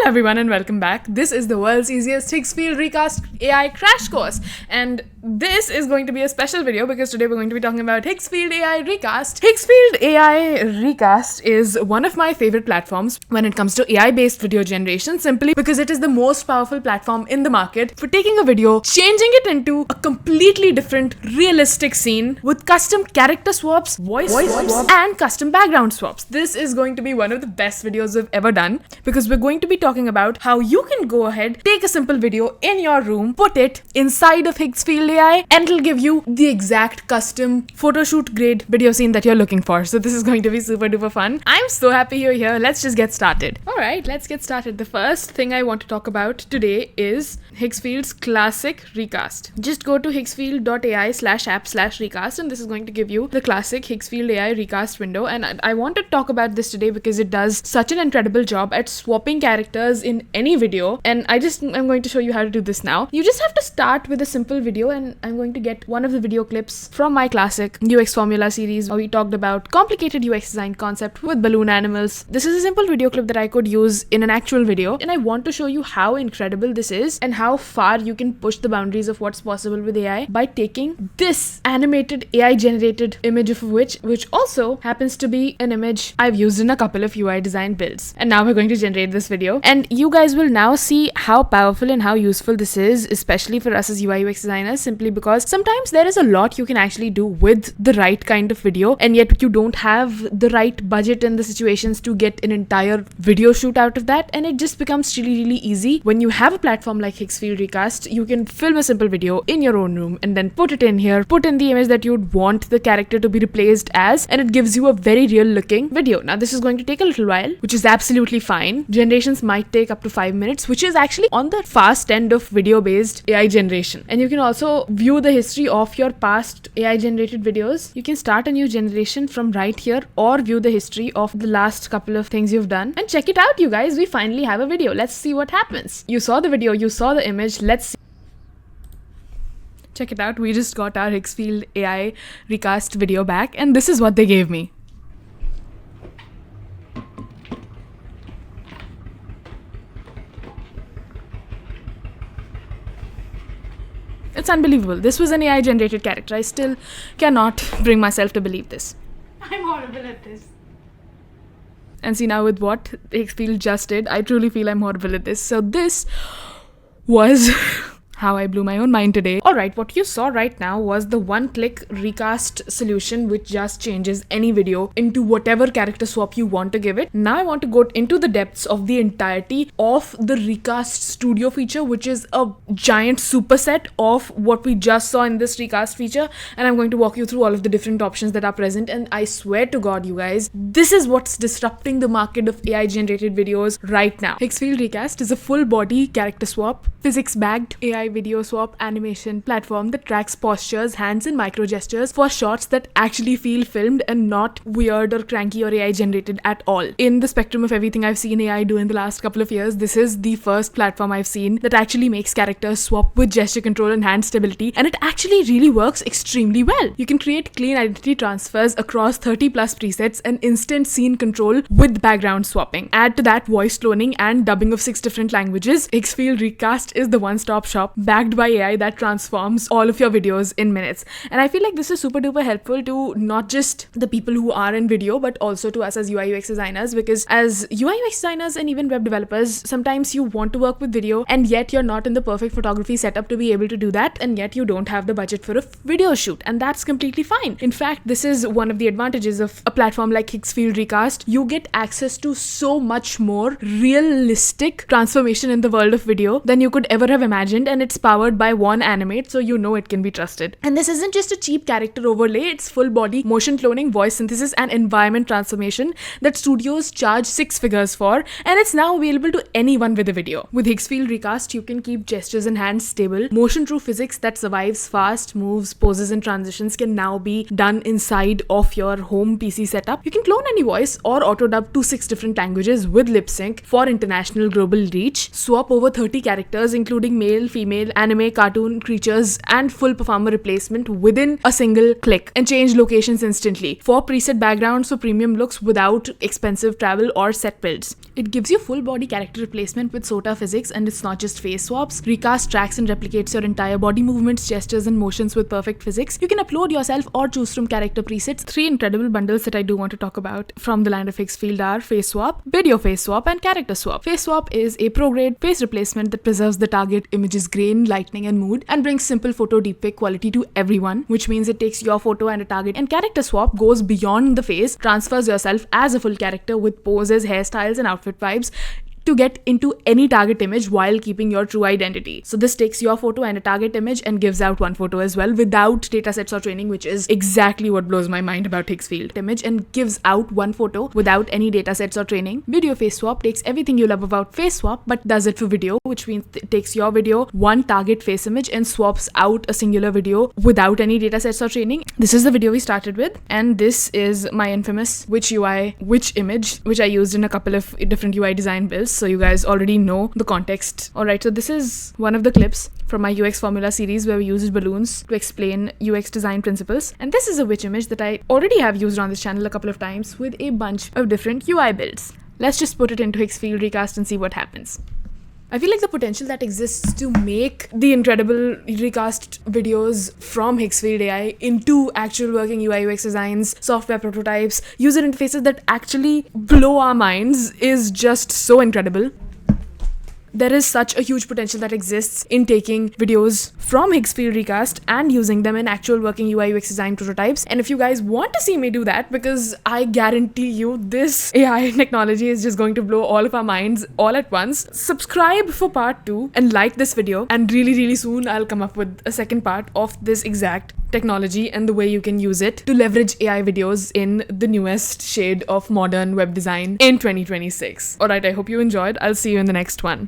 everyone and welcome back. This is the world's easiest Higgsfield Recast AI crash course, and this is going to be a special video because today we're going to be talking about Higgsfield AI Recast. Higgsfield AI Recast is one of my favorite platforms when it comes to AI-based video generation, simply because it is the most powerful platform in the market for taking a video, changing it into a completely different, realistic scene with custom character swaps, voice swaps, and custom background swaps. This is going to be one of the best videos we've ever done because we're going to be talking about how you can go ahead, take a simple video in your room, put it inside of Higgsfield AI, and it'll give you the exact custom photoshoot grade video scene that you're looking for. So this is going to be super duper fun. I'm so happy you're here. Let's just get started. Alright, let's get started. The first thing I want to talk about today is Higgsfield's classic recast. Just go to higgsfield.ai/app/recast and this is going to give you the classic Higgsfield AI recast window, and I want to talk about this today because it does such an incredible job at swapping characters in any video, and I'm going to show you how to do this now. You just have to start with a simple video, and I'm going to get one of the video clips from my classic UX formula series where we talked about complicated UX design concept with balloon animals. This is a simple video clip that I could use in an actual video, and I want to show you how incredible this is and how far you can push the boundaries of what's possible with AI by taking this animated AI generated image of which also happens to be an image I've used in a couple of UI design builds. And now we're going to generate this video, and you guys will now see how powerful and how useful this is, especially for us as UI UX designers, simply because sometimes there is a lot you can actually do with the right kind of video, and yet you don't have the right budget and the situations to get an entire video shoot out of that, and it just becomes really easy when you have a platform like Higgsfield Recast. You can film a simple video in your own room and then put it in here, put in the image that you'd want the character to be replaced as, and it gives you a very real looking video. Now this is going to take a little while, which is absolutely fine. Generations might take up to 5 minutes, which is actually on the fast end of video based AI generation. And you can also view the history of your past AI generated videos. You can start a new generation from right here or view the history of the last couple of things you've done and check it out, you guys. We finally have a video. Let's see what happens. You saw the video, you saw the image. Let's see. Check it out. We just got our Higgsfield AI recast video back, and this is what they gave me. It's unbelievable. This was an AI generated character. I still cannot bring myself to believe this. I'm horrible at this. And see, now with what Higgsfield just did, I truly feel I'm horrible at this. So this was how I blew my own mind today. Alright, what you saw right now was the one-click recast solution which just changes any video into whatever character swap you want to give it. Now I want to go into the depths of the entirety of the recast studio feature, which is a giant superset of what we just saw in this recast feature, and I'm going to walk you through all of the different options that are present, and I swear to God, you guys, this is what's disrupting the market of AI generated videos right now. Higgsfield Recast is a full body character swap, physics bagged AI video swap animation platform that tracks postures, hands, and micro gestures for shots that actually feel filmed and not weird or cranky or AI generated at all. In the spectrum of everything I've seen AI do in the last couple of years, this is the first platform I've seen that actually makes characters swap with gesture control and hand stability, and it actually really works extremely well. You can create clean identity transfers across 30 plus presets and instant scene control with background swapping. Add to that voice cloning and dubbing of 6 different languages. Higgsfield Recast is the one-stop shop backed by AI that transforms all of your videos in minutes. And I feel like this is super duper helpful to not just the people who are in video, but also to us as UI UX designers, because as UI UX designers and even web developers, sometimes you want to work with video and yet you're not in the perfect photography setup to be able to do that, and yet you don't have the budget for a video shoot, and that's completely fine. In fact, this is one of the advantages of a platform like Higgsfield Recast. You get access to so much more realistic transformation in the world of video than you could ever have imagined, and it's powered by Wan Animate, so you know it can be trusted. And this isn't just a cheap character overlay, it's full body motion cloning, voice synthesis, and environment transformation that studios charge 6 figures for, and it's now available to anyone with a video. With Higgsfield Recast, you can keep gestures and hands stable. Motion through physics that survives fast moves, poses, and transitions can now be done inside of your home PC setup. You can clone any voice or auto dub to 6 different languages with lip sync for international global reach. Swap over 30 characters including male, female, anime, cartoon, creature, features and full performer replacement within a single click and change locations instantly. 4 preset backgrounds for premium looks without expensive travel or set builds. It gives you full body character replacement with SOTA physics, and it's not just face swaps. Recast tracks and replicates your entire body movements, gestures and motions with perfect physics. You can upload yourself or choose from character presets. 3 incredible bundles that I do want to talk about from the land of Higgsfield are face swap, video face swap and character swap. Face swap is a pro-grade face replacement that preserves the target image's grain, lightning and mood and brings simple photo deepfake quality to everyone, which means it takes your photo and a target. And character swap goes beyond the face, transfers yourself as a full character with poses, hairstyles and outfit vibes to get into any target image while keeping your true identity. So this takes your photo and a target image and gives out one photo as well without datasets or training, which is exactly what blows my mind about Higgsfield. Image and gives out one photo without any datasets or training. Video face swap takes everything you love about face swap but does it for video, which means it takes your video, one target face image and swaps out a singular video without any datasets or training. This is the video we started with, and this is my infamous which image, which I used in a couple of different UI design builds. So you guys already know the context. Alright, so this is one of the clips from my UX formula series where we used balloons to explain UX design principles. And this is a witch image that I already have used on this channel a couple of times with a bunch of different UI builds. Let's just put it into Higgsfield Recast and see what happens. I feel like the potential that exists to make the incredible recast videos from Higgsfield AI into actual working UI UX designs, software prototypes, user interfaces that actually blow our minds is just so incredible. There is such a huge potential that exists in taking videos from Higgsfield Recast and using them in actual working UI UX design prototypes. And if you guys want to see me do that, because I guarantee you this AI technology is just going to blow all of our minds all at once, subscribe for part 2 and like this video. And really soon I'll come up with a second part of this exact technology and the way you can use it to leverage AI videos in the newest shade of modern web design in 2026. Alright, I hope you enjoyed. I'll see you in the next one.